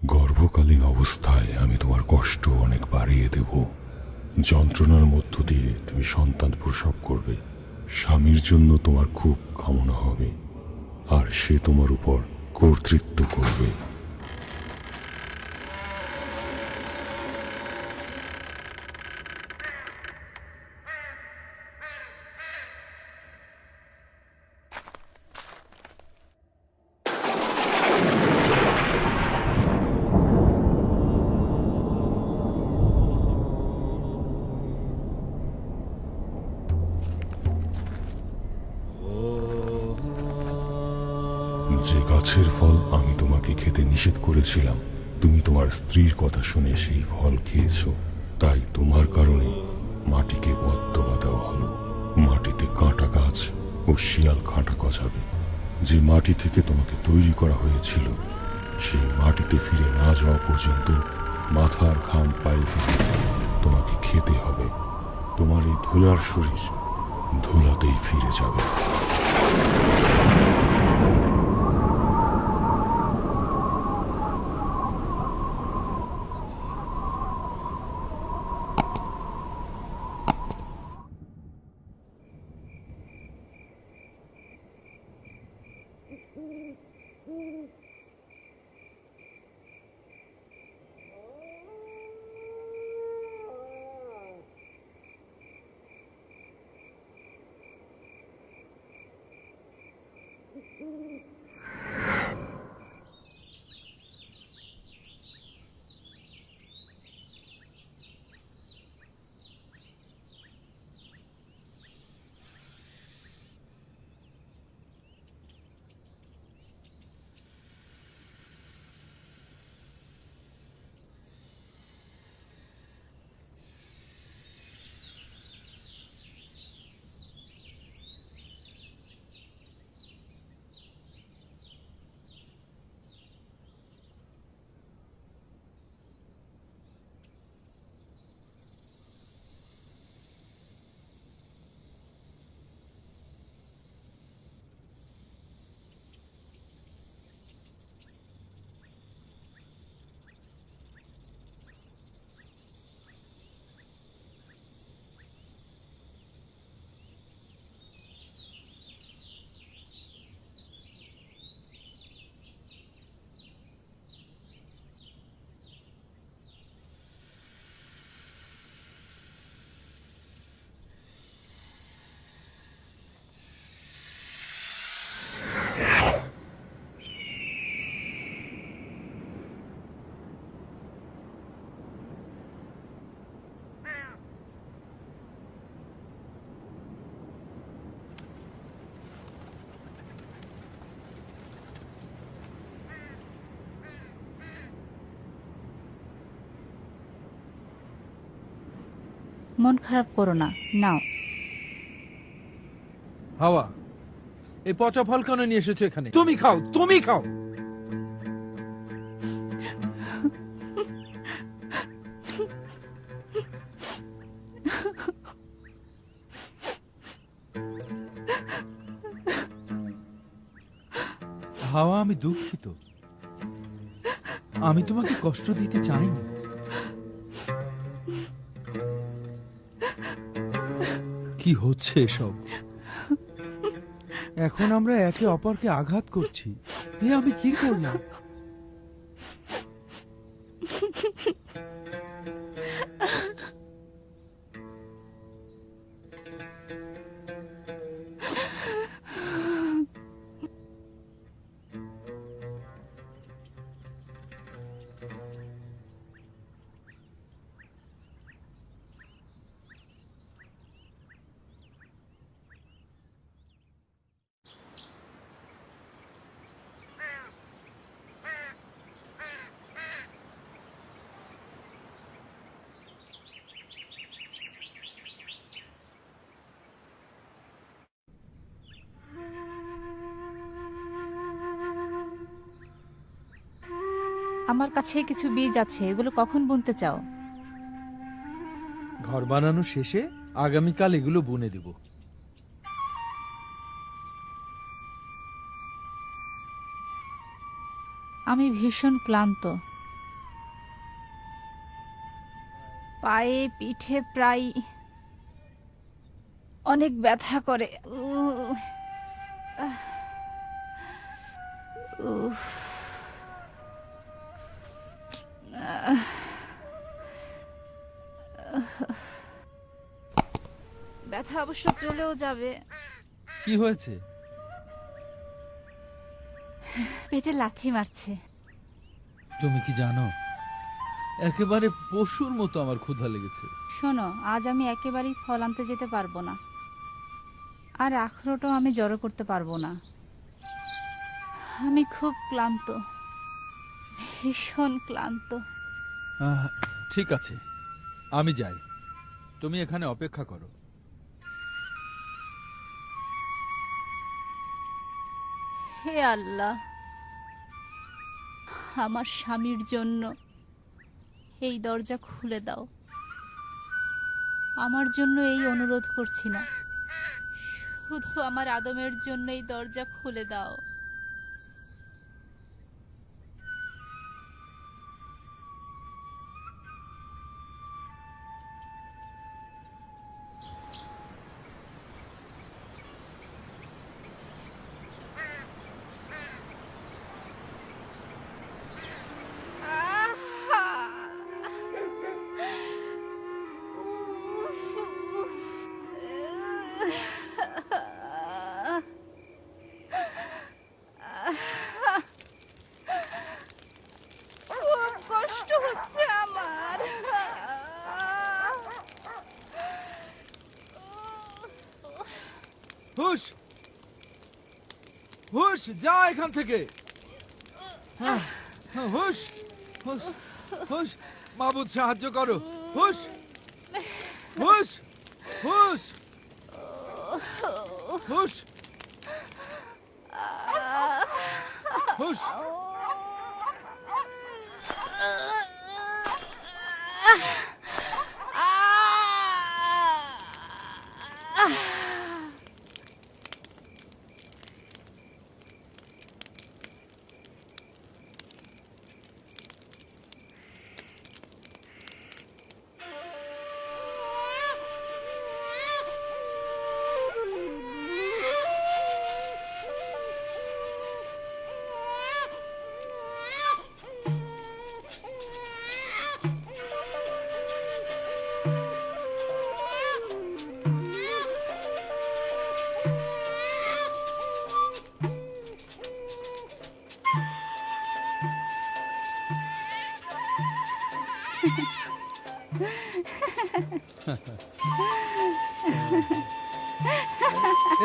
গর্ভকালীন অবস্থায় আমি তোমার কষ্ট অনেক বাড়িয়ে দেব। যন্ত্রণার মধ্য দিয়ে তুমি সন্তান প্রসব করবে। স্বামীর জন্য তোমার খুব কামনা হবে, আর সে তোমার উপর কর্তৃত্ব করবে। যে গাছের ফল আমি তোমাকে খেতে নিষেধ করেছিলাম, তুমি তোমার স্ত্রীর কথা শুনে সেই ফল খেয়েছ। তাই তোমার কারণে মাটিকে বদ্ধবা দেওয়া হলো। মাটিতে কাঁটা গাছ ও শিয়াল কাঁটা গজাবে। যে মাটি থেকে তোমাকে তৈরি করা হয়েছিল, সেই মাটিতে ফিরে না যাওয়া পর্যন্ত মাথার ঘাম পায়ে ফেলে তোমাকে খেতে হবে। তোমার এই ধুলার শরীর ধুলাতেই ফিরে যাবে। মন খারাপ করো না, নাও। হাওয়া, এই পচা ফল কেন নিয়ে এসেছো এখানে? তুমি খাও, তুমি খাও। হাওয়া, আমি দুঃখিত। আমি তোমাকে কষ্ট দিতে চাইনি। কি হচ্ছে এসব? এখন আমরা একে অপরকে আঘাত করছি। আমি কি করলাম? আমার কাছে কিছু বীজ আছে, এগুলো কখন বুনতে চাও? ঘর বানানো শেষে আগামীকাল এগুলো বুনে দেব। আমি ভীষণ ক্লান্ত। পায়ে পিঠে প্রায় অনেক ব্যথা করে। উফ। ব্যথা অবশ্য চলেও যাবে। কি হয়েছে? পেটে লাথি মারছে। তুমি কি জানো, একেবারে পশুর মতো আমার ক্ষুধা লেগেছে। শোনো, আজ আমি একেবারেই ফল আনতে যেতে পারবো না, আর আখরোটও আমি জড়ো করতে পারবো না। আমি খুব ক্লান্ত, ভীষণ ক্লান্ত। ঠিক আছে, আমি যাই, তুমি এখানে অপেক্ষা করো। হে আল্লাহ, আমার স্বামীর জন্য এই দরজা খুলে দাও। আমার জন্য এই অনুরোধ করছি না, শুধু আমার আদমের জন্য এই দরজা খুলে দাও। খুব কষ্ট হচ্ছে আমার। হুশ, হুশ, যা এখান থেকে। হুশ, হুশ, হুশ, মাবুদ সাহায্য করো। হুশ, হুশ, হুশ, হুশ, হুশ।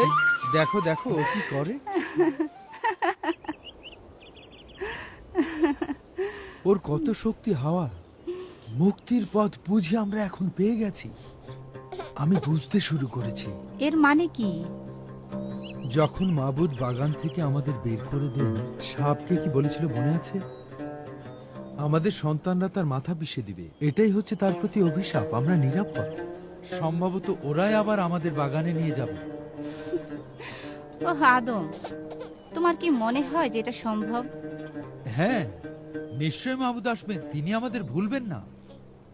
এই দেখো দেখো, ও কি করে। ওর কত শক্তি হাওয়া। মুক্তির পথ বুঝে আমরা এখন পেয়ে গেছি। আমি বুঝতে শুরু করেছি। এর মানে কি? যখন মাবুদ বাগান থেকে আমাদের বের করে দেন, সাপকে কি বলেছিল মনে আছে? আমাদের সন্তানরা তার মাথা পিষে দিবে। এটাই হচ্ছে তার প্রতি অভিশাপ। আমরা নিরাপদ। সম্ভবত ওরাই আবার আমাদের বাগানে নিয়ে যাবে। ও আদম, তোমার কি মনে হয় যে এটা সম্ভব? হ্যাঁ, নিশ্চয় মাবুদ আসবেন, তিনি আমাদের ভুলবেন না।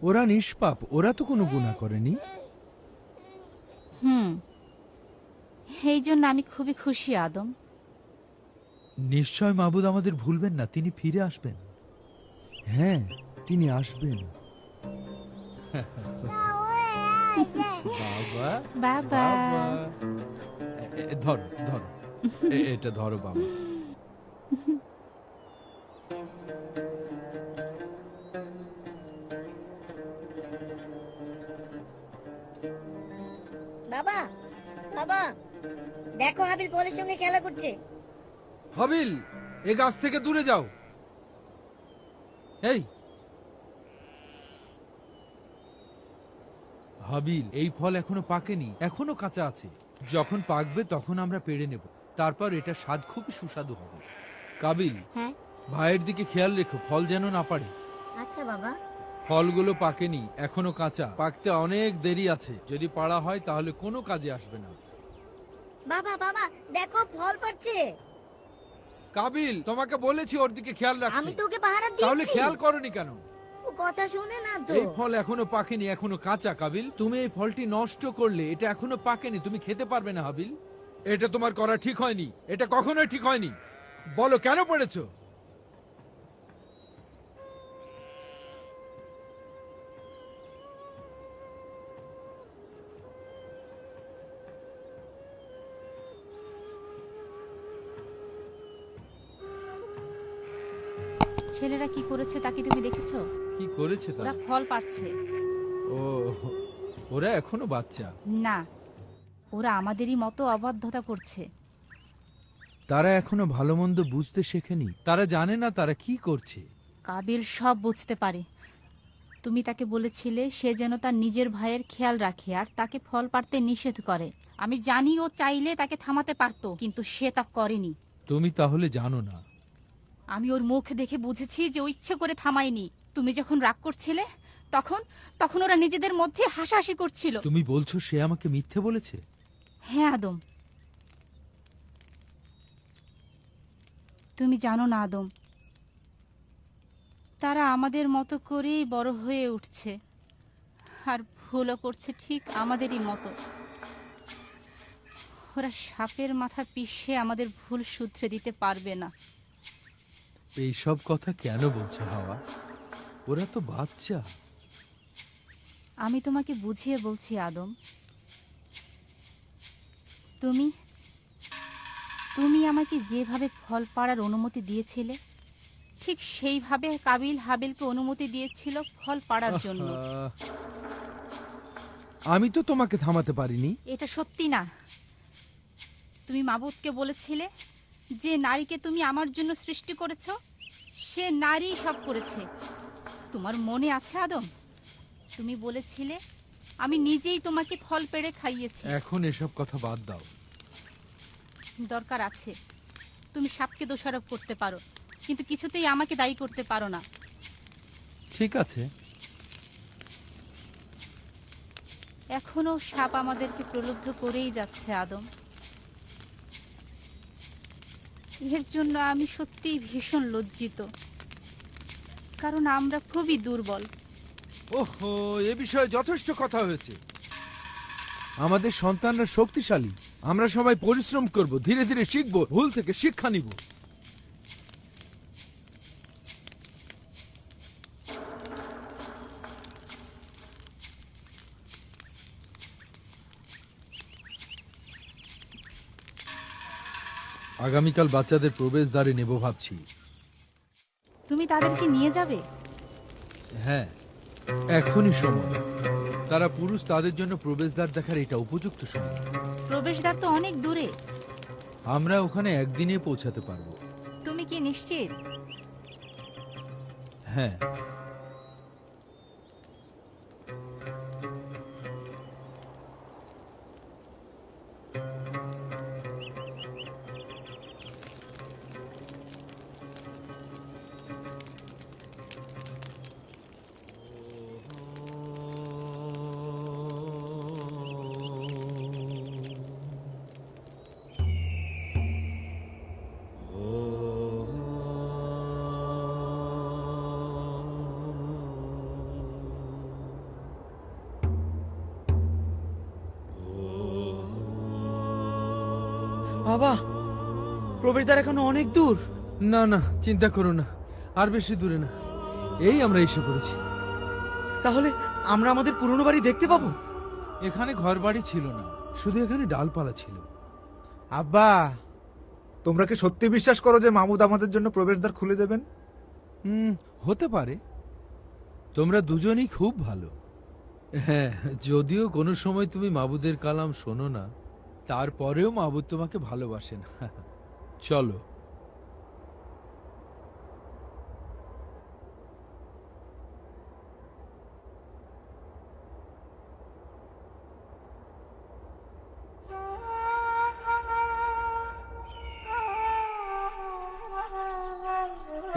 ওরা নিষ্পাপ, ওরা তো কোনো গুনাহ করেনি। এই জন্য আমি খুবই খুশি আদম। নিশ্চয় মাবুদ আমাদের ভুলবেন না, তিনি ফিরে আসবেন। হ্যাঁ, তিনি আসবেন। বাবা, বাবা। ধরো ধরো, এটা ধরো বাবা। বাবা, বাবা, দেখো হাবিল বলের সঙ্গে খেলা করছে। হাবিল, এ গাছ থেকে দূরে যাও। এই হাবিল, এই ফল এখনো পাকেনি, এখনো কাঁচা আছে। যখন পাকবে তখন আমরা পেড়ে নেব। তারপর এটা স্বাদ খুবই সুস্বাদু হবে। কাবিল, হ্যাঁ, ভাইয়ের দিকে খেয়াল রেখো, ফল যেন না পারে। আচ্ছা বাবা। ফলগুলো পাকেনি, এখনো কাঁচা, পাকতে অনেক দেরি আছে। যদি পাড়া হয় তাহলে কোনো কাজে আসবে না। বাবা, বাবা, দেখো ফল পাচ্ছে। কাবিল, তোমাকে বলেছি ওর দিকে খেয়াল রাখতে। আমি তো ওকে পাহারা তাহলে দিচ্ছি। খেয়াল করনি কেন? ও কথা শুনে না তো। এই ফল এখনো পাকেনি, এখনো কাঁচা। কাবিল, তুমি এই ফলটি নষ্ট করলে। এটা এখনো পাকেনি, তুমি খেতে পারবে না। হাবিল, এটা তোমার করা ঠিক হয়নি, এটা কখনোই ঠিক হয়নি। বলো কেন পড়েছো? ছেলেরা কি করেছে তা কি তুমি দেখেছো? কি করেছে ওরা তারা? ফল পাড়ছে। ও, ওরা এখনো বাচ্চা। না, ওরা আমাদেরই মতো অবাধ্যতা করছে। তারা এখনো ভালো মন্দ বুঝতে শেখেনি, তারা জানে না তারা কি করছে। কাবিল সব বুঝতে পারে। তুমি তাকে বলেছিলে সে যেন তার নিজের ভাইয়ের খেয়াল রাখে আর তাকে ফল পাড়তে নিষেধ করে। আমি জানি ও চাইলে তাকে থামাতে পারতো, কিন্তু সে তা করেনি। তুমি তাহলে জানো না? আমি ওর মুখ দেখে বুঝেছি যে ও ইচ্ছে করে থামায়নি। তুমি যখন রাগ করছিলে তখন তখন ওরা নিজেদের মধ্যে হাসাহাসি করছিল। তুমি বলছো সে আমাকে মিথ্যে বলেছে? হ্যাঁ আদম, তুমি জানো না আদম, তারা আমাদের মতো করেই বড় হয়ে উঠছে আর ভুলও করছে ঠিক আমাদেরই মতো। ওরা সাপের মাথা পিষে আমাদের ভুল শুধরে দিতে পারবে না। এইসব কথা কেন বলছো হাওয়া? ওরা তো বাচ্চা। আমি তোমাকে বুঝিয়ে বলছি আদম, তুমি তুমি আমাকে যেভাবে ফল পাড়ার অনুমতি দিয়েছিলে ঠিক সেইভাবে কাবিল হাবিলকে অনুমতি দিয়েছিল ফল পাড়ার জন্য। আমি তো তোমাকে থামাতে পারিনি। এটা সত্যি না। তুমি মাবুদকে বলেছিলে যে নারীকে তুমি আমার জন্য সৃষ্টি করেছো সে নারী সব করেছে। তোমার মনে আছে আদম? তুমি বলেছিলে আমি নিজেই তোমাকে ফল পেড়ে খাইয়েছি। এখন এসব কথা বাদ দাও। দরকার আছে। তুমি সাপকে দোষারোপ করতে পারো, কিন্তু কিছুতেই আমাকে দায়ী করতে পারো না। ঠিক আছে। এখনো সাপ আমাদেরকে প্রলুব্ধ করেই যাচ্ছে আদম। এর জন্য আমি সত্যিই ভীষণ লজ্জিত, কারণ আমরা খুবই দুর্বল। ওহো, এ বিষয়ে যথেষ্ট কথা হয়েছে। আমাদের সন্তানরা শক্তিশালী। আমরা সবাই পরিশ্রম করব, ধীরে ধীরে শিখব, ভুল থেকে শিক্ষা নিব। আগামীকাল বাচ্চাদের প্রবেশদ্বারে নেব ভাবছি। তুমি তাদেরকে নিয়ে যাবে? হ্যাঁ, এখনই সময়। তারা পুরুষ, তাদের জন্য প্রবেশদ্বার দেখার এটা উপযুক্ত সময়। প্রবেশদ্বার তো অনেক দূরে। আমরা ওখানে একদিনে পৌঁছাতে পারবো। তুমি কি নিশ্চিত? হ্যাঁ। বাবা, প্রবেশদ্বার এখনো অনেক দূর। না না, চিন্তা করো না, আর বেশি দূরে না। এই আমরা এসে পড়েছি। তাহলে আমরা আমাদের পুরনো বাড়ি দেখতে পাবো? এখানে ঘর বাড়ি ছিল না, শুধু এখানে ডালপালা ছিল। আব্বা, তোমরা কি সত্যি বিশ্বাস করো যে মামুদ আমাদের জন্য প্রবেশদ্বার খুলে দেবেন? হতে পারে। তোমরা দুজনেই খুব ভালো। হ্যাঁ, যদিও কোনো সময় তুমি মাবুদের কালাম শোনো না, তারপরেও মাবুদ তোমাকে ভালোবাসেন। চলো।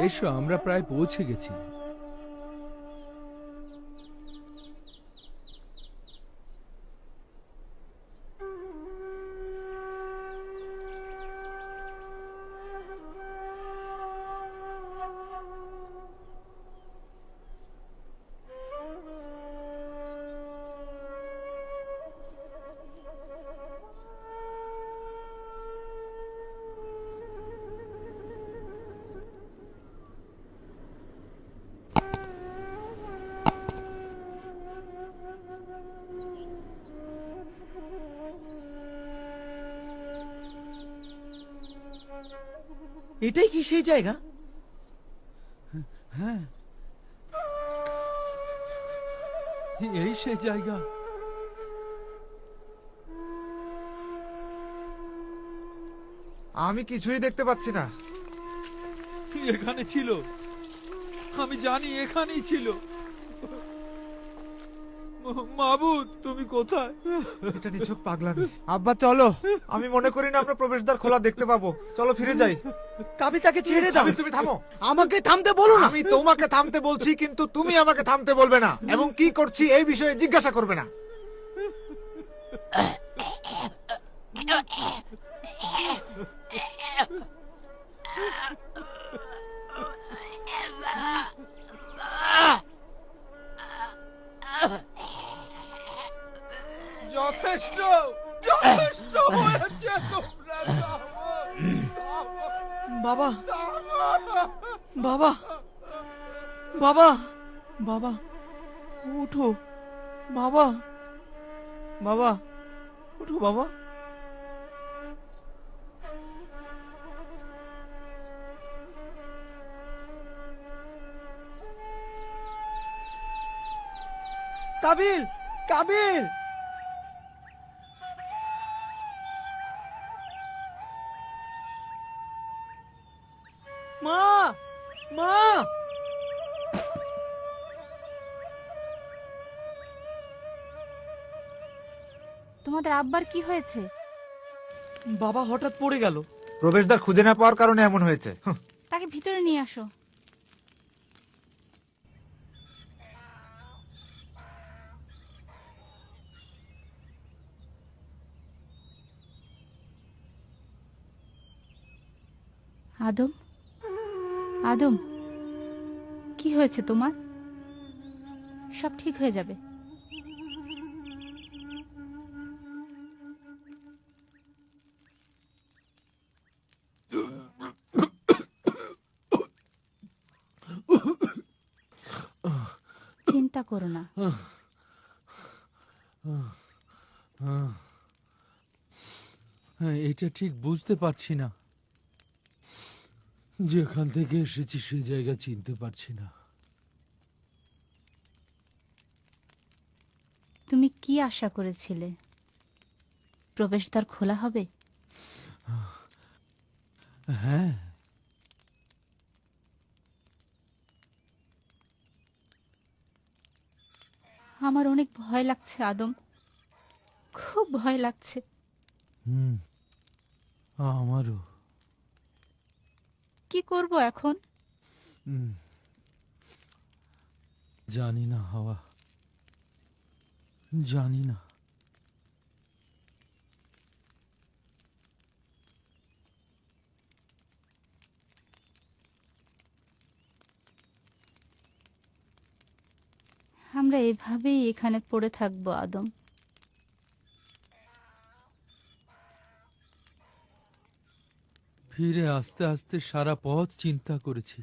এসো, আমরা প্রায় পৌঁছে গেছি। এটাই কি সেই জায়গা? এই সেই জায়গা। আমি কিছুই দেখতে পাচ্ছি না। এখানে ছিল, আমি জানি এখানেই ছিল। মাবুদ, তুমি কোথায়? এটা নিছক পাগলামি। আব্বা চলো, আমি মনে করি না আমরা প্রবেশদ্বার খোলা দেখতে পাবো। চলো ফিরে যাই। কাবিল তাকে ছেড়ে দাও। হাবিল, তুমি থামো। আমাকে থামতে বলো না। আমি তোমাকে থামতে বলছি, কিন্তু তুমি আমাকে থামতে বলবে না, এবং কি করছি এই বিষয়ে জিজ্ঞাসা করবে না। যথেষ্ট, যথেষ্ট হয়েছে। তোমরা থামো, বাবা, বাবা, বাবা, বাবা, উঠো। বাবা, বাবা, উঠো বাবা। কাবিল, কাবিল, মা, মা। তোমাদের আব্বার কি হয়েছে? বাবা হঠাৎ পড়ে গেল। প্রবেশদ্বার খুঁজে না পাওয়ার কারণে এমন হয়েছে। তাকে ভিতরে নিয়ে আসো। আদম, আদম, কি হয়েছে তোমার? সব ঠিক হয়ে যাবে। চিন্তা করো না। এটা ঠিক বুঝতে পারছি না। যেখান থেকে এসেছি সে জায়গা চিনতে পারছি না। তুমি কি আশা করেছিলে? প্রবেশদ্বার খোলা হবে? হ্যাঁ, আমার অনেক ভয় লাগছে আদম, খুব ভয় লাগছে। আমারও। কি করব এখন? জানি না হাওয়া, জানি না। আমরা এভাবেই এখানে পড়ে থাকবো আদম। ফিরে আস্তে আস্তে সারা পথ চিন্তা করেছি।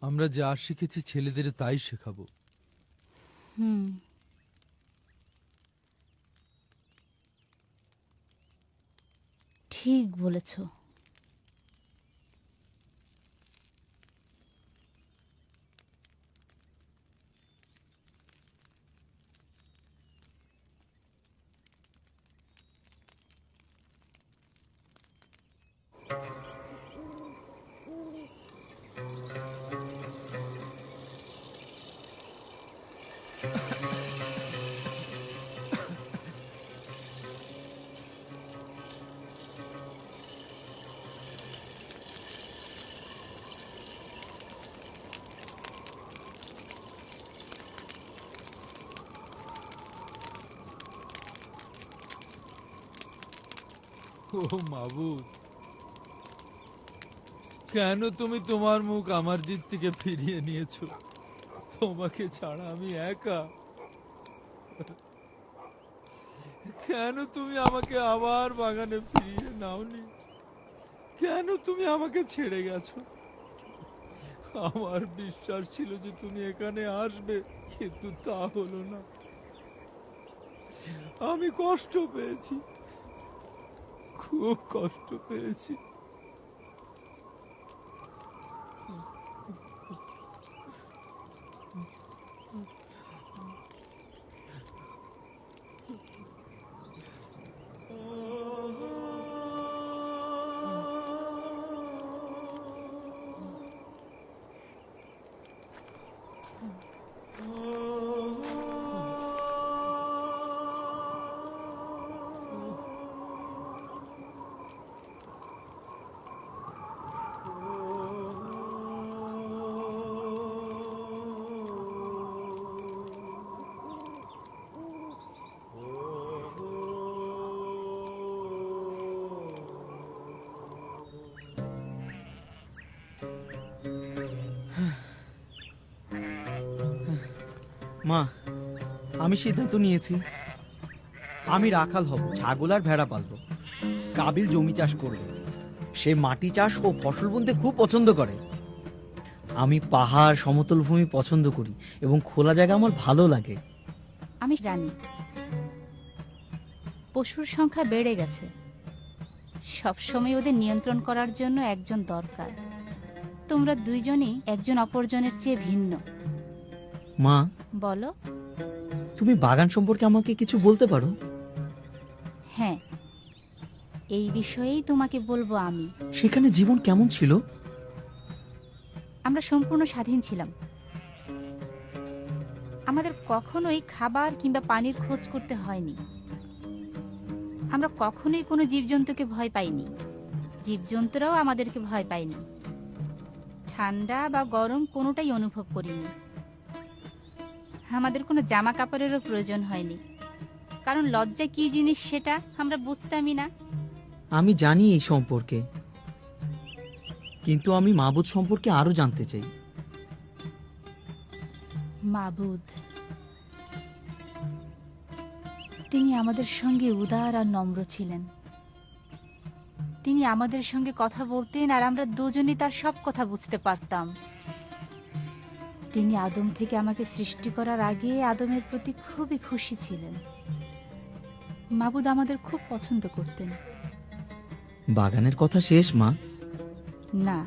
আমরা যা শিখেছি ছেলেদের তাই শেখাবো। ঠিক বলেছ। ও মাবুদ, কেন তুমি তোমার মুখ আমার দিক থেকে ফিরিয়ে নিয়েছো? তোমাকে ছাড়া আমি একা। কেন তুমি আমাকে আবার বাগানে ফিরিয়ে নাওনি? কেন তুমি আমাকে ছেড়ে গেছো? আমার বিশ্বাস ছিল যে তুমি এখানে আসবে, কিন্তু তা হলো না। আমি কষ্ট পেয়েছি, খুব কষ্ট পেয়েছি। মা, আমি সিদ্ধান্ত নিয়েছি, আমি রাখাল হব, ছাগল আর ভেড়া পালবো। কাবিল জমি চাষ করবে, সে মাটি চাষ ও ফসল বুনতে খুব পছন্দ করে। আমি পাহাড়, সমতল ভূমি পছন্দ করি এবং খোলা জায়গা আমার ভালো লাগে। আমি জানি পশুর সংখ্যা বেড়ে গেছে, সবসময় ওদের নিয়ন্ত্রণ করার জন্য একজন দরকার। তোমরা দুইজনই একজন অপরজনের চেয়ে ভিন্ন। মা, বলো। তুমি বাগান সম্পর্কে আমাকে কিছু বলতে পারো? হ্যাঁ, এই বিষয়েই তোমাকে বলবো আমি। সেখানে জীবন কেমন ছিল? আমরা সম্পূর্ণ স্বাধীন ছিলাম। আমাদের কখনোই খাবার কিংবা পানির খোঁজ করতে হয়নি। আমরা কখনোই কোনো জীবজন্তুকে ভয় পাইনি, জীবজন্তুরাও আমাদেরকে ভয় পায়নি। ঠান্ডা বা গরম কোনোটাই অনুভব করিনি। আমাদের কোনো জামা কাপড়েরও প্রয়োজন হয়নি, কারণ লজ্জা কি জিনিস সেটা আমরা বুঝতামই না। আমি জানি এই সম্পর্কে, কিন্তু আমি মাবুদ সম্পর্কে আরো জানতে চাই। মাবুদ, তিনি আমাদের সঙ্গে উদার আর নম্র ছিলেন। তিনি আমাদের সঙ্গে কথা বলতেন আর আমরা দুজনেই তার সব কথা বুঝতে পারতাম। তিনি আদম থেকে আমাকে সৃষ্টি করার আগে আদমের প্রতি খুবই খুশি ছিলেন। মাবুদ আমাদের খুব পছন্দ করতেন। বাগানের কথা শেষ, মা? না,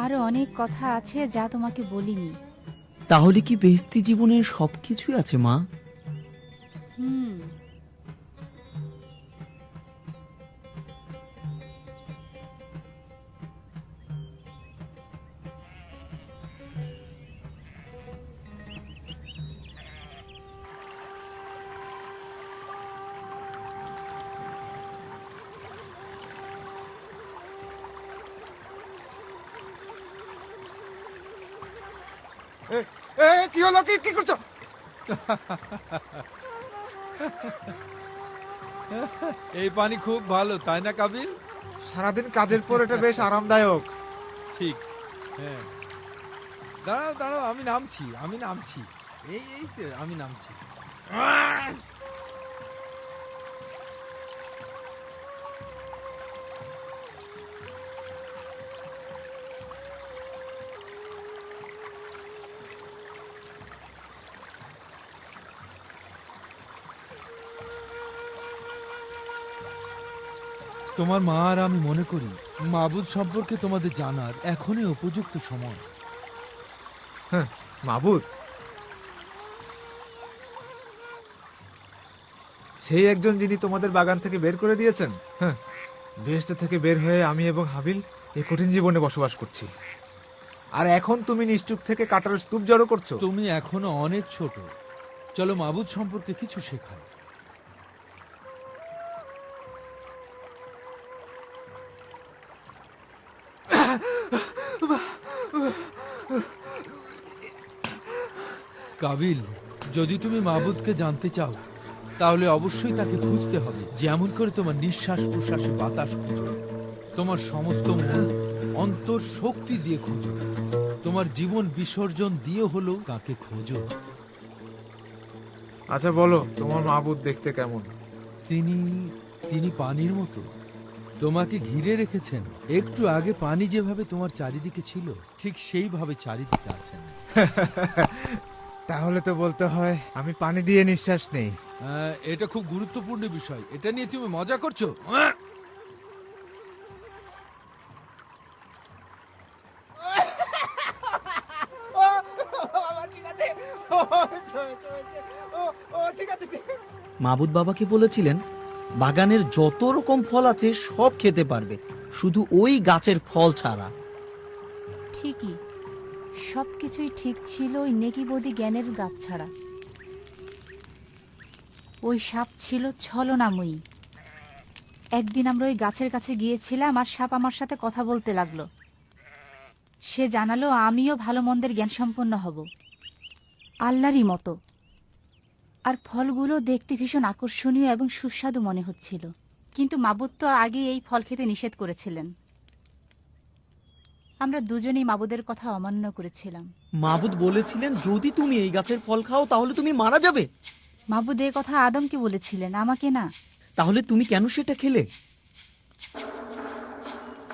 আরো অনেক কথা আছে যা তোমাকে বলিনি। তাহলে কি বেহেশতি জীবনের সবকিছুই আছে, মা? হুম, কি হলো? কি কি করছো? এই পানি খুব ভালো, তাই না কাবিল? সারাদিন কাজের পর এটা বেশ আরামদায়ক। ঠিক, হ্যাঁ। দাঁড়াও দাঁড়াও, আমি নামছি। এই তো আমি নামছি। তোমার মা আর আমি মনে করি মাবুদ সম্পর্কে তোমাদের জানার এখনই উপযুক্ত সময়। হ্যাঁ, মাবুদ সেই একজন যিনি তোমাদের বাগান থেকে বের করে দিয়েছেন। হ্যাঁ, বেহেশত থেকে বের হয়ে আমি এবং হাবিল এই কঠিন জীবনে বসবাস করছি, আর এখন তুমি নিশ্চুপ থেকে কাটার স্তূপ জড়ো করছো। তুমি এখনো অনেক ছোট, চলো মাবুদ সম্পর্কে কিছু শেখাই। কাবিল, যদি তুমি মাবুদকে জানতে চাও তাহলে অবশ্যই তাকে খুঁজতে হবে, যেমন করে তোমার নিঃশ্বাস প্রশ্বাসে বাতাস খোঁজো। তোমার সমস্ত মন অন্তর শক্তি দিয়ে খোঁজো, তোমার জীবন বিসর্জন দিয়ে হলেও তাকে খোঁজো। আচ্ছা বলো, তোমার মাবুদ দেখতে কেমন? তিনি পানির মতো তোমাকে ঘিরে রেখেছেন। একটু আগে পানি যেভাবে তোমার চারিদিকে ছিল, ঠিক সেইভাবে চারিদিকে আছেন। তাহলে তো বলতে হয় আমি পানি দিয়ে নিঃশ্বাস নেই। এটা খুব গুরুত্বপূর্ণ বিষয়, এটা নিয়ে তুমি মজা করছো? মাবুদ বাবাকে বলেছিলেন বাগানের যত রকম ফল আছে সব খেতে পারবে, শুধু ওই গাছের ফল ছাড়া। ঠিকই, সব কিছুই ঠিক ছিল ওই নেকিবদি জ্ঞানের গাছ ছাড়া। ওই সাপ ছিল ছলনাময়ী। একদিন আমরা ওই গাছের কাছে গিয়েছিলাম আর সাপ আমার সাথে কথা বলতে লাগলো। সে জানালো আমিও ভালো মন্দের জ্ঞান সম্পন্ন হব, আল্লাহরই মতো। আর ফলগুলো দেখতে ভীষণ আকর্ষণীয় এবং সুস্বাদু মনে হচ্ছিল। কিন্তু মাবুদ তো আগে এই ফল খেতে নিষেধ করেছিলেন। আমরা দুজনেই মাবুদের কথা অমান্য করেছিলাম। মাবুদ বলেছিলেন যদি তুমি এই গাছের ফল খাও তাহলে তুমি মারা যাবে। মাবুদ এ কথা আদমকে বলেছিলেন, আমাকে না। তাহলে তুমি কেন সেটা খেলে?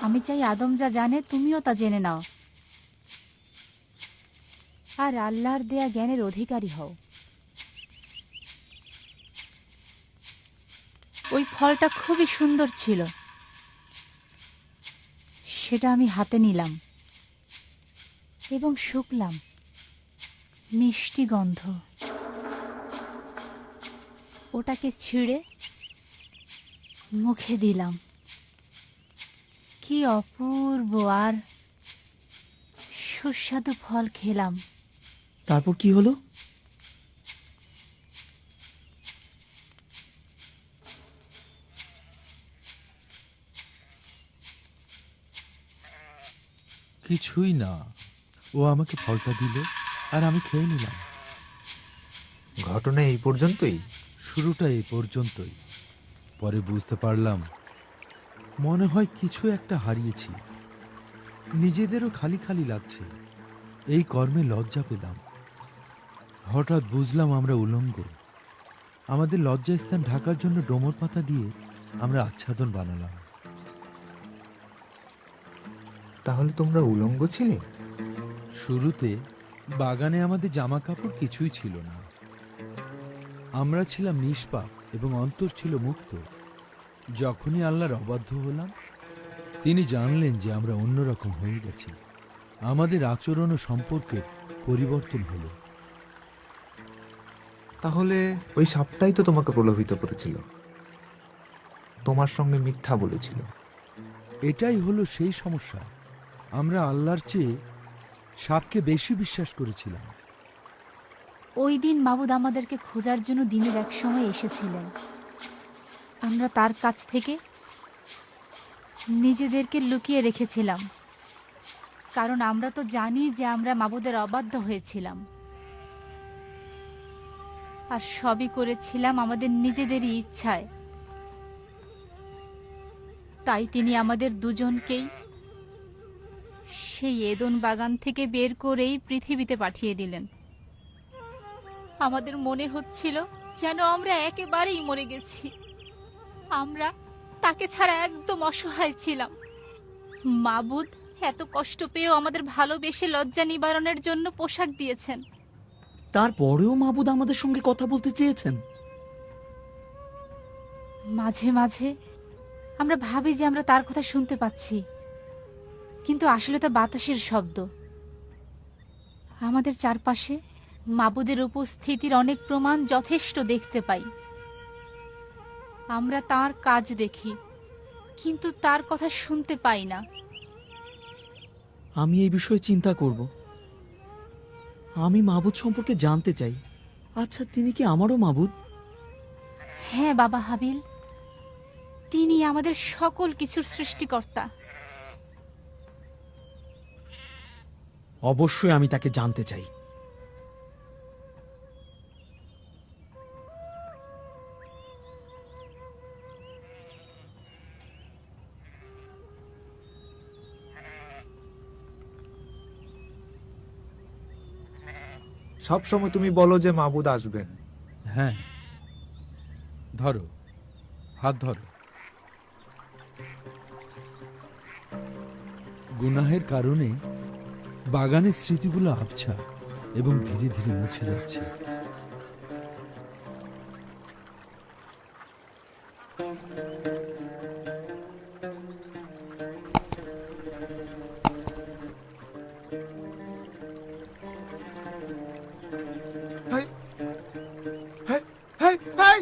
আমি চাই আদম যা জানে তুমিও তা জেনে নাও, আর আল্লাহর দেয়া জ্ঞানের অধিকারী হও। ওই ফলটা খুবই সুন্দর ছিল, সেটা আমি হাতে নিলাম এবং শুকলাম। মিষ্টি গন্ধ। ওটাকে ছিঁড়ে মুখে দিলাম। কি অপূর্ব আর সুস্বাদু ফল খেলাম। তারপর কি হলো? কিছুই না, ও আমাকে ফলটা দিল আর আমি খেয়ে নিলাম। ঘটনা এই পর্যন্তই? শুরুটা এই পর্যন্তই। পরে বুঝতে পারলাম মনে হয় কিছু একটা হারিয়েছি, নিজেদেরও খালি খালি লাগছে। এই কর্মে লজ্জা পেলাম। হঠাৎ বুঝলাম আমরা উলঙ্গ। আমাদের লজ্জাস্থান ঢাকার জন্য ডোমর পাতা দিয়ে আমরা আচ্ছাদন বানালাম। তাহলে তোমরা উলঙ্গ ছিলে? শুরুতে বাগানে আমাদের জামা কাপড় কিছুই ছিল না। আমরা ছিলাম নিষ্পাপ এবং অন্তর ছিল মুক্ত। যখনই আল্লাহর অবাধ্য হলাম, তিনি জানলেন যে আমরা অন্যরকম হয়ে গেছি। আমাদের আচরণ ও সম্পর্কের পরিবর্তন হলো। তাহলে ওই সাপটাই তো তোমাকে প্রলোভিত করেছিল, তোমার সঙ্গে মিথ্যা বলেছিল। এটাই হলো সেই সমস্যা। আমরা আল্লাহর চেয়ে সাপকে বেশি বিশ্বাস করেছিলাম। ওই দিন মাবুদ আমাদেরকে খোঁজার জন্য দিনের এক সময় এসেছিলেন। আমরা তার কাছ থেকে নিজেদেরকে লুকিয়ে রেখেছিলাম, কারণ আমরা তো জানি যে আমরা মাবুদের অবাধ্য হয়েছিলাম আর সবই করেছিলাম আমাদের নিজেদেরই ইচ্ছায়। তাই তিনি আমাদের দুজনকেই সেই এদন বাগান থেকে বের করেই পৃথিবীতে পাঠিয়ে দিলেন। আমাদের মনে হচ্ছিল যেন আমরা একেবারেই মরে গেছি। আমরা তাকে ছাড়া একদম অসহায় ছিলাম। মাবুদ এত কষ্ট পেয়েও আমাদের ভালোবেসে লজ্জা নিবারণের জন্য পোশাক দিয়েছেন। তারপরেও মাবুদ আমাদের সঙ্গে কথা বলতে চেয়েছেন। মাঝে মাঝে আমরা ভাবি যে আমরা তার কথা শুনতে পাচ্ছি, কিন্তু আসলে তা বাতাসের শব্দ। আমাদের চারপাশে মাবুদের উপস্থিতির অনেক প্রমাণ যথেষ্ট দেখতে পাই। আমরা তার কাজ দেখি, কিন্তু তার কথা শুনতে পাই না। আমি এই বিষয়ে চিন্তা করব। আমি মাবুদ সম্পর্কে জানতে চাই। আচ্ছা, তিনি কি আমারও মাবুদ? হ্যাঁ বাবা হাবিল, তিনি আমাদের সকল কিছুর সৃষ্টিকর্তা। অবশ্যই আমি তাকে জানতে চাই। সব সময় তুমি বলো যে মাবুদ আসবেন। হ্যাঁ, ধরো, হাত ধরো। গুনাহের কারণে বাগানের স্মৃতিগুলো আবছা। এবং ধীরে ধীরে মুছে যাচ্ছে। হাই হাই হাই হাই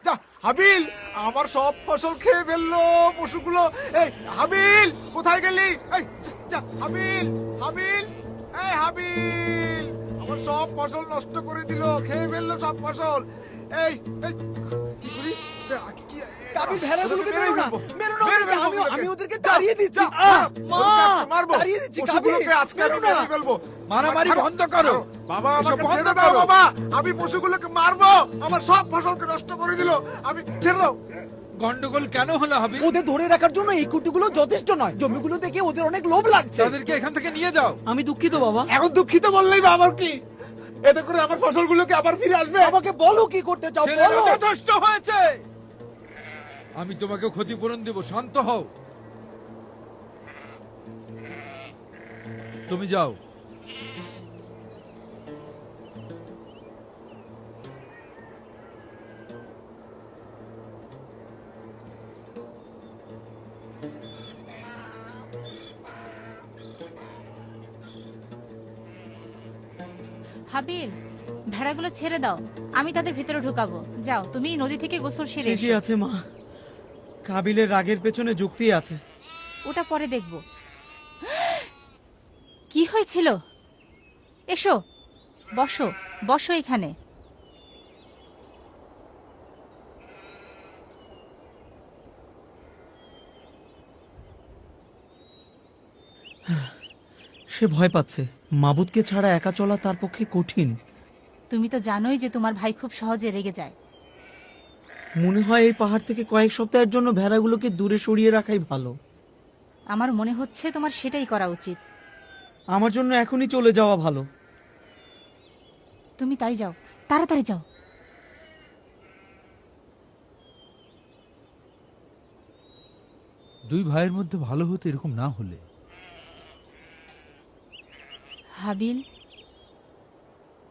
যা হাবিল, আমার সব ফসল খেয়ে ফেললো পশুগুলো। এই হাবিল, কোথায় গেলি? এই যা হাবিল, হাবিল, এই হাবিল, আমার সব ফসল নষ্ট করে দিল, খেয়ে ফেললো সব ফসল। এই এই কি করি? কাবিল, ভেড়াগুলোকে মেরে মেরো না, ফেলবো, মেরো না মেরে ওদেরকে, ফেলবো আমি ওদেরকে। ওদেরকে যা, তাড়িয়ে দিচ্ছি। যা, মা, ওদেরকে আজকে মারবো, তাড়িয়ে দিচ্ছি, পশুগুলোকে কাবিল, আজকে আমি মেরো না। মেরে ফেলবো। মারামারি ছাড়ো, বন্ধ করো। বাবা এসব আমাকে বন্ধ ছেড়ে দাও করো। বাবা, আমি পশুগুলোকে মারবো, আমার সব ফসলকে নষ্ট করে দিল, আমি ছেড়ে দাও। গন্ডগোল কেন হলো হাবিল? ওদের ধরে রাখার জন্য এই কুটিগুলো যথেষ্ট নয়। জমিগুলো দেখে ওদের অনেক লোভ লাগছে। তাদেরকে এখান থেকে নিয়ে যাও। আমি দুঃখিত বাবা। এখন দুঃখিত বললেই বা আমার কি? এতে করে আমার ফসলগুলোকে আবার ফিরে আসবে। আমাকে বলো কি করতে চাও, ছেলেরা বলো। যথেষ্ট হয়েছে, আমি তোমাকে ক্ষতিপূরণ দেব, শান্ত হও। তুমি যাও। হাবিল, ভেড়াগুলো ছেড়ে দাও, আমি তাদের ভিতরে ঢুকাবো। যাও, তুমি নদী থেকে গোসল সেরে ঠিকই এসো। আছে মা, কাবিলের রাগের পেছনে যুক্তি আছে। ওটা পরে দেখব। কি হয়েছিল? এসো, বসো, বসো এখানে। সে ভয় পাচ্ছে। মাবুদকে ছাড়া একা চলা তার পক্ষে কঠিন। তুমি তো জানোই যে তোমার ভাই খুব সহজে রেগে যায়। মনে হয় এই পাহাড় থেকে কয়েক সপ্তাহের জন্য ভেড়াগুলোকে দূরে সরিয়ে রাখাই ভালো। আমার মনে হচ্ছে তোমার সেটাই করা উচিত। আমার জন্য এখনই চলে যাওয়া ভালো। তুমি তাই যাও, তাড়াতাড়ি যাও। দুই ভাইয়ের মধ্যে ভালো হতো এরকম না হলে। হাবিল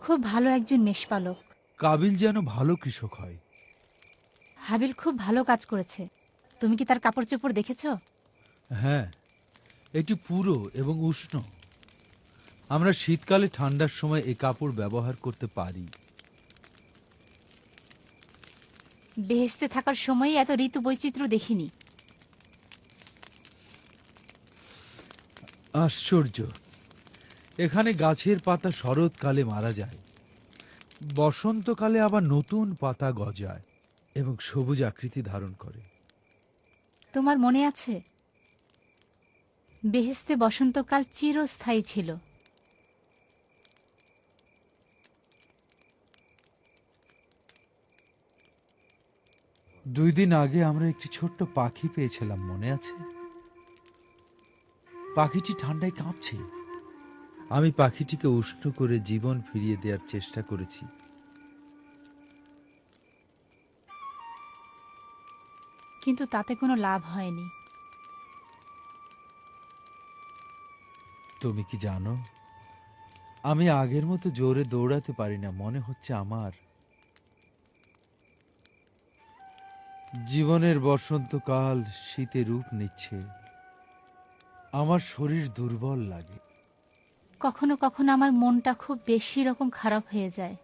খুব ভালো একজন মেষপালক। কাবিল যেন ভালো কৃষক হয়। হাবিল খুব ভালো কাজ করেছে। তুমি কি তার কাপড় চোপড় দেখেছো? হ্যাঁ, এটি পুরো এবং উষ্ণ। আমরা শীতকালে ঠান্ডার সময় এই কাপড় ব্যবহার করতে পারি। বেহেশতে থাকার সময় এত ঋতু বৈচিত্র্য দেখিনি। আশ্চর্য, এখানে গাছের পাতা শরৎকালে মারা যায়, বসন্তকালে আবার নতুন পাতা গজায় এবং সবুজ আকৃতি ধারণ করে। তোমার মনে আছে, বেহেশতে বসন্তকাল চিরস্থায়ী ছিল। দুই দিন আগে আমরা একটি ছোট্ট পাখি পেয়েছিলাম, মনে আছে? পাখিটি ঠান্ডায় কাঁপছে। আমি পাখিটিকে উষ্ণ করে জীবন ফিরিয়ে দেওয়ার চেষ্টা করেছি। কিন্তু তাতে কোনো লাভ হয়নি। তুমি কি জানো, আমি আগের মতো জোরে দৌড়াতে পারি না। মনে হচ্ছে আমার জীবনের বসন্তকাল শীতে রূপ নিচ্ছে। আমার শরীর দুর্বল লাগে। কখনো কখনো আমার মনটা খুব বেশি রকম খারাপ হয়ে যায়।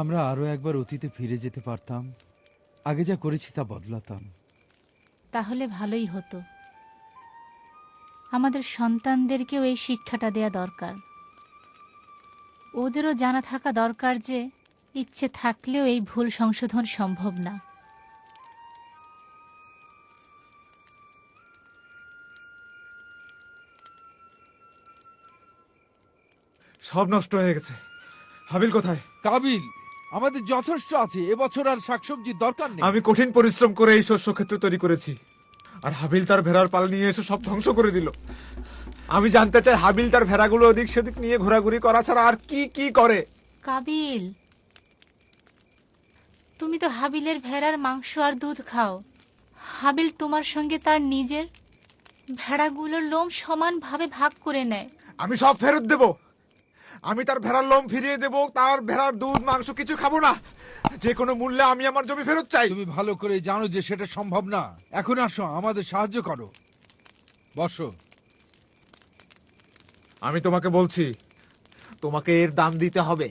আমরা আরো একবার অতীতে ফিরে যেতে পারতাম, আগে যা করেছি তা বদলাতাম। তাহলে ভালোই হতো। আমাদের সন্তানদেরকেও এই শিক্ষাটা দেয়া দরকার। ওদেরও জানা থাকা দরকার যে ইচ্ছে থাকলেও এই ভুল সংশোধন সম্ভব না। সব নষ্ট হয়ে গেছে। হাবিল কোথায়? কাবিল, আমাদের যথেষ্ট আছে, এবছর আর শাকসবজির দরকার নেই। আমি কঠিন পরিশ্রম করে এই শস্য ক্ষেত্র তৈরি করেছি, আর হাবিল তার ভেড়ার পাল নিয়ে এসে সব ধ্বংস করে দিল। আমি জানতে চাই হাবিল তার ভেড়াগুলো ওদিক সেদিক নিয়ে ঘোরাঘুরি করা ছাড়া আর কি কি করে। কাবিল, তুমি তো হাবিলের ভেড়ার মাংস আর দুধ খাও। হাবিল তোমার সঙ্গে তার নিজের ভেড়াগুলোর লোম সমানভাবে ভাগ করে নেয়। আমি সব ফেরত দেব। আমি তার ভেড়ার লোম ফিরিয়ে দেব, তার ভেড়ার দুধ মাংস কিছু খাবো না। যে কোনো মূল্যে আমি আমার জমি ফেরত চাই। তুমি ভালো করে জানো যে সেটা সম্ভব না। এখন আসো, আমাদের সাহায্য করো। বসো। আমি তোমাকে বলছি, তোমাকে এর দাম দিতে হবে।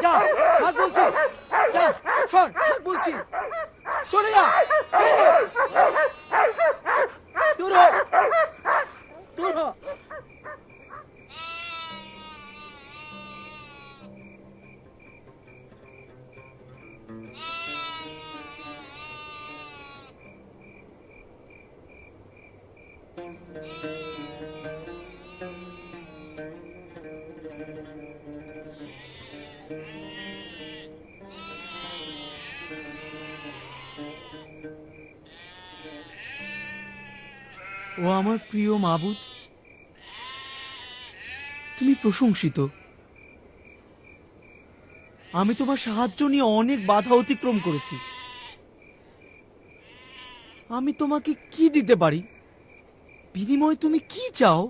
যা, ভাগ বলছি। যা, সর, ভাগ বলছি। সরে যা। দূর হ। দূর হ। ও আমার প্রিয় মাবুদ, তুমি প্রশংসিত। আমি তোমার সাহায্য নিয়ে অনেক বাধা অতিক্রম করেছি। আমি তোমাকে কি দিতে পারি? বিনিময়ে তুমি কি চাও?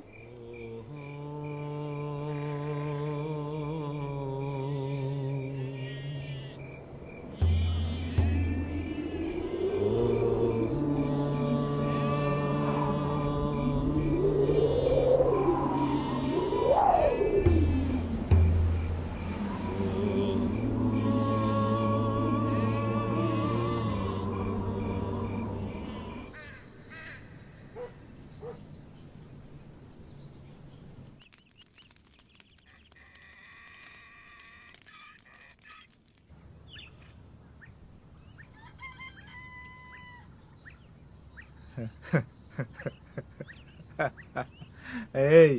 এই,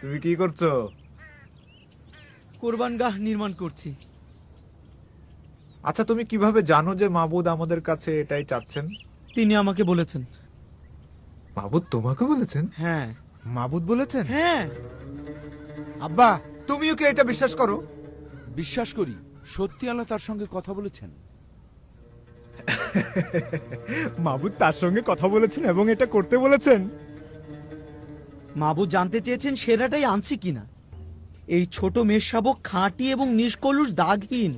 তুমি কি করছো? কোরবানগাহ নির্মাণ করছি। আচ্ছা, তুমি কিভাবে জানো যে মাবুদ আমাদের কাছে এটাই চাচ্ছেন? তিনি আমাকে বলেছেন। মাবুদ তোমাকে বলেছেন? হ্যাঁ। মাবুদ বলেছেন? হ্যাঁ। আব্বা, তুমিও কি এটা বিশ্বাস করো? বিশ্বাস করি, সত্যি আল্লাহ তার সঙ্গে কথা বলেছেন। মাবুদ তার সঙ্গে কথা বলেছেন এবং এটা করতে বলেছেন। মাবুদ জানতে চেয়েছেন সেরাটাই আনছি কিনা। এই ছোট মেষ শাবক খাঁটি এবং নিষ্কলুষ দাগহীন।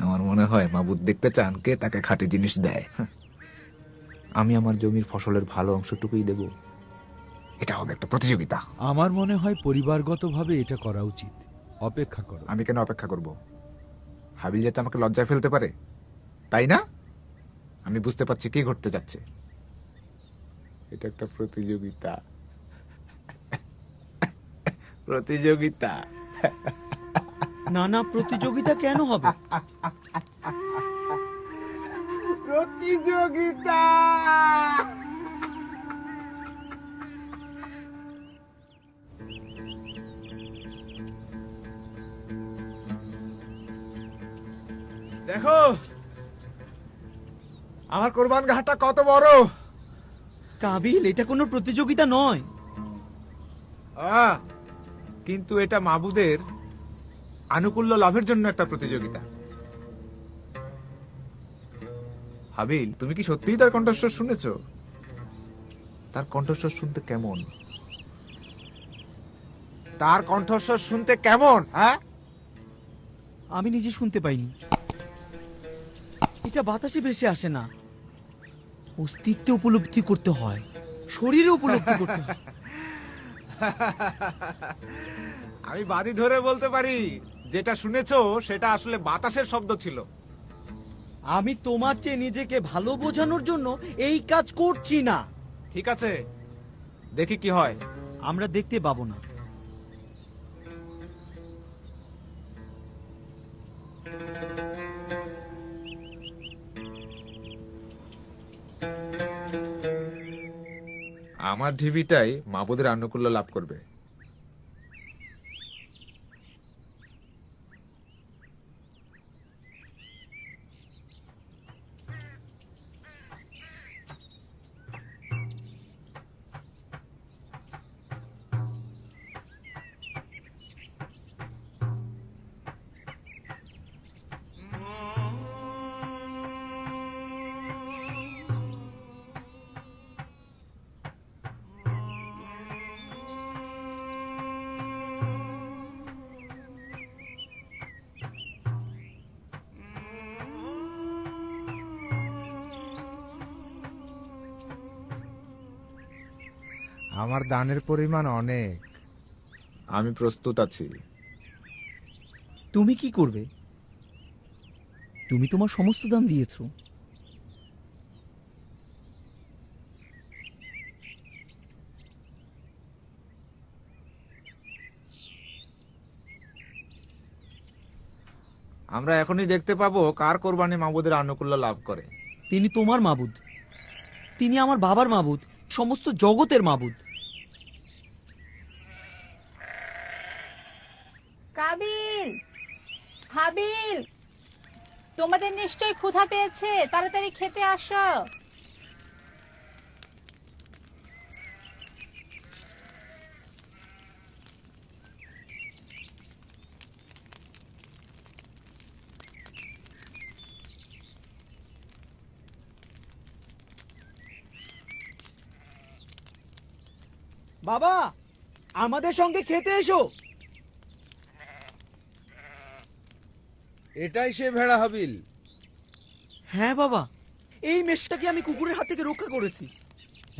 আমার মনে হয় মাবুদ দেখতে চান কে তাকে খাঁটি জিনিস দেয়। আমি আমার জমির ফসলের ভালো অংশটুকুই দেব। এটা হবে একটা প্রতিযোগিতা। আমার মনে হয় পরিবারগতভাবে এটা করা উচিত। অপেক্ষা করো। আমি কেন অপেক্ষা করব? হাবিল যাতে আমাকে লজ্জায় ফেলতে পারে, তাই না? আমি বুঝতে পারছি কি ঘটতে যাচ্ছে। এটা একটা প্রতিযোগিতা। প্রতিযোগিতা। না না, প্রতিযোগিতা কেন হবে? প্রতিযোগিতা। দেখো আমার কোরবান গাহটা কত বড়। কাবিল, এটা কোনো প্রতিযোগিতা নয়। কিন্তু এটা মাবুদের আনুকূল্য লাভের জন্য একটা প্রতিযোগিতা। হাবিল, তুমি কি সত্যিই তার কণ্ঠস্বর শুনেছো? তার কণ্ঠস্বর শুনতে কেমন? তার কণ্ঠস্বর শুনতে কেমন? হ্যাঁ, আমি নিজে শুনতে পাইনি। এটা বাতাসে ভেসে আসে না, অস্তিত্বে উপলব্ধি করতে হয়। শরীরে উপলব্ধি করতে হয়। আমি বাজি ধরে বলতে পারি, যেটা শুনেছো সেটা আসলে বাতাসের শব্দ ছিল। আমি তোমার চেয়ে নিজেকে ভালো বোঝানোর জন্য এই কাজ করছি না। ঠিক আছে, দেখি কি হয়। আমরা দেখতে পাবো না। আমার ঢিবিটাই মাবুদের আনুকূল্য লাভ করবে। আমার দানের পরিমাণ অনেক, আমি প্রস্তুত আছি। তুমি কি করবে? তুমি তোমার সমস্ত দান দিয়েছো। আমরা এখনই দেখতে পাবো কার কোরবানি মাবুদের আনুকূল্য লাভ করে। তিনি তোমার মাবুদ, তিনি আমার বাবার মাবুদ, সমস্ত জগতের মাবুদ। কাবিল, হাবিল, তোমাদের নিশ্চয়ই ক্ষুধা পেয়েছে, তাড়াতাড়ি খেতে আসো। বাবা, আমাদের সঙ্গে খেতে এসো। এটাই সে ভেড়া হাবিল। হ্যাঁ বাবা, এই মেষটাকে আমি কুকুরের হাত থেকে রক্ষা করেছি।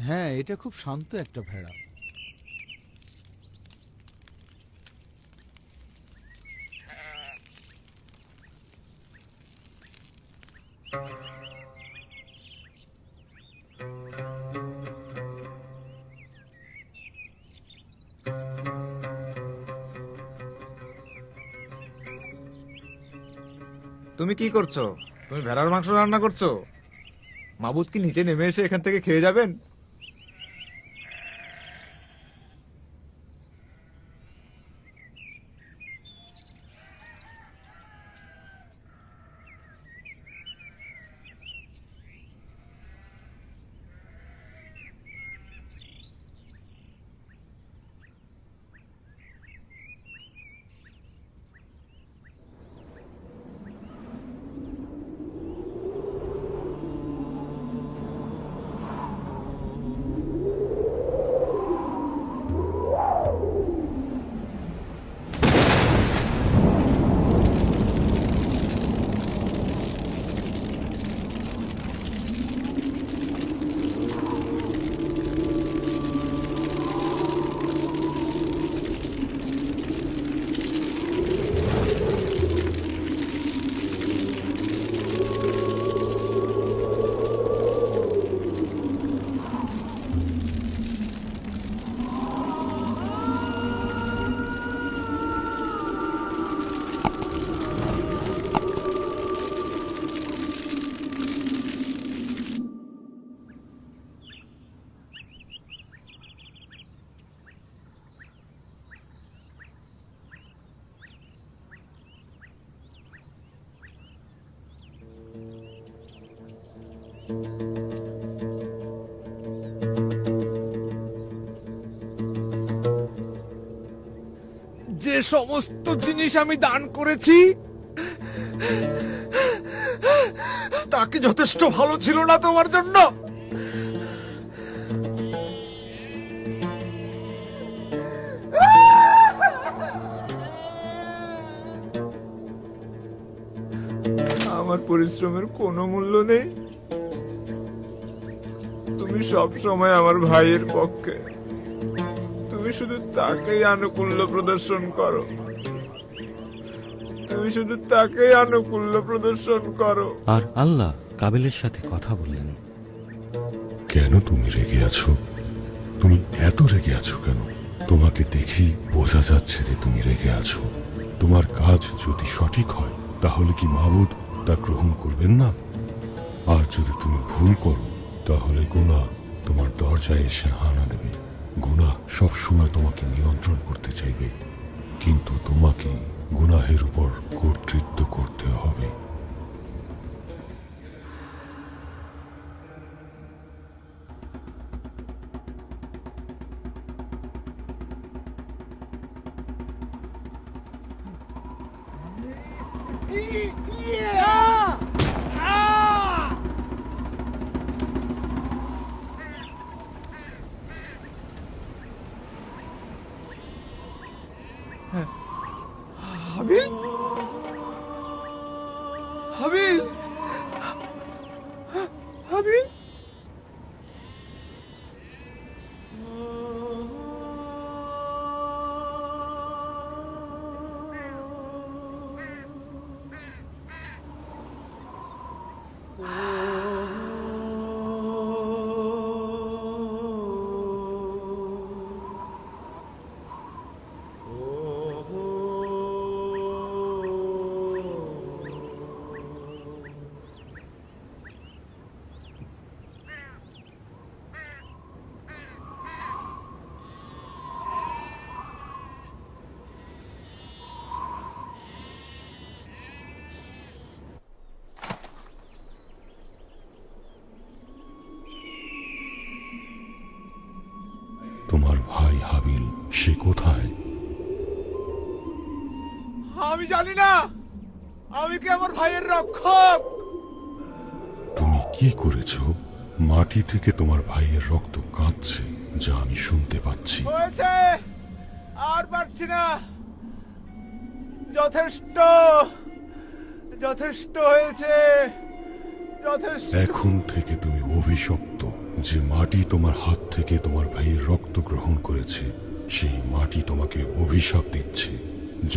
হ্যাঁ, এটা খুব শান্ত একটা ভেড়া। তুমি কি করছো? তুমি ভেড়ার মাংস রান্না করছো? মাবুদ কি নিচে নেমে এসে এখান থেকে খেয়ে যাবেন? যে সমস্ত জিনিস আমি দান করেছি তা কি যথেষ্ট ভালো ছিল না তোমার জন্য? আমার পরিশ্রমের কোনো মূল্য নেই? তুমি তুমি সব সময় আমার ভাইয়ের পক্ষে, তুমি শুধু তাকেই আনুকূল্য প্রদর্শন করো, তুমি শুধু তাকেই আনুকূল্য প্রদর্শন করো। আর আল্লাহ কাবিলের সাথে কথা বললেন, কেন তুমি রেগে আছো? তুমি এত রেগে আছো কেন? তোমাকে দেখি বোঝা যাচ্ছে যে তুমি রেগে আছো। তোমার কাজ যদি সঠিক হয় তাহলে কি মাবুদ তা গ্রহণ করবেন না? আর যদি তুমি ভুল করো তাহলে গুনাহ তোমার দরজায় এসে হানা দেবে। গুনাহ সবসময় তোমাকে নিয়ন্ত্রণ করতে চাইবে, কিন্তু তোমাকে গুনাহের উপর কর্তৃত্ব করতে হবে। হাবিল, হাবিল, হাবিল। তোমার ভাই হাবিল সে কোথায়? আমি জানি না, আমি কি আমার ভাইয়ের রক্ষক? তুমি কি করেছো? মাটি থেকে তোমার ভাইয়ের রক্ত কাঁদছে, যা আমি শুনতে পাচ্ছি। হয়েছে, আর পারছি না, যথেষ্ট, যথেষ্ট হয়েছে, যথেষ্ট। এখন থেকে তুমি অভিশপ্ত। যে মাটি তোমার হাত থেকে তোমার ভাইয়ের রক্ত গ্রহণ করেছে, সেই মাটি তোমাকে অভিশাপ দিচ্ছে।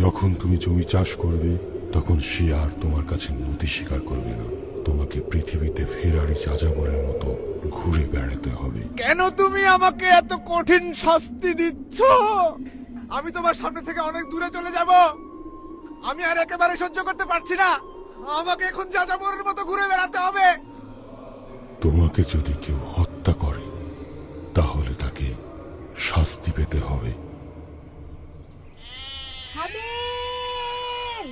যখন তুমি জমি চাষ করবে তখন সে আর তোমার কাছে নদী স্বীকার করবে না। তোমাকে পৃথিবীতে ফেরারি যাযাবরের মতো ঘুরে বেড়াতে হবে। কেন তুমি আমাকে এত কঠিন শাস্তি দিচ্ছ? আমি তোমার সামনে থেকে অনেক দূরে চলে যাব। আমি আর একেবারে সহ্য করতে পারছি না। আমাকে এখন যাযাবরের মতো ঘুরে বেড়াতে হবে। তোমাকে যদি কেউ হত্যা করে তাহলে তাকে শাস্তি পেতে হবে। কাবিল,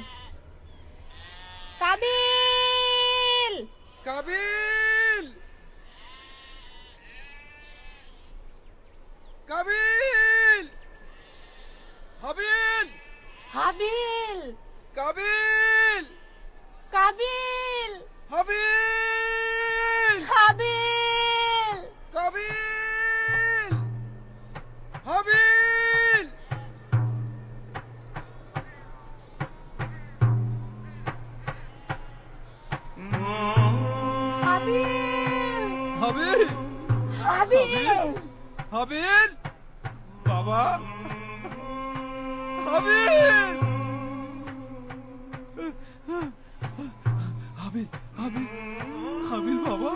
কাবিল, কাবিল, কাবিল, হাবিল, হাবিল, কাবিল, কাবিল, হাবিল, হাবিল, কাবিল, হাবিল। হাবিল, হাবিল, হাবিল, হাবিল, বাবা, হাবিল, হাবিল, হাবিল, হাবিল, বাবা।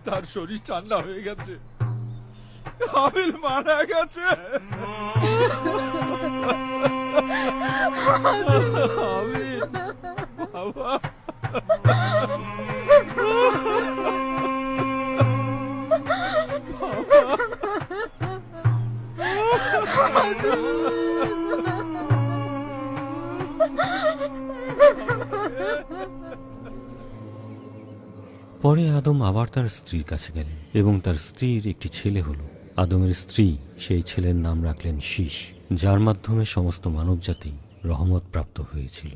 তার শরীর ঠান্ডা হয়ে গেছে, হাবিল মারা গেছে। হাবিল, বাবা। পরে আদম আবার তার স্ত্রীর কাছে গেলেন এবং তার স্ত্রীর একটি ছেলে হলো। আদমের স্ত্রী সেই ছেলের নাম রাখলেন শীশ, যার মাধ্যমে সমস্ত মানবজাতি রহমত প্রাপ্ত হয়েছিল।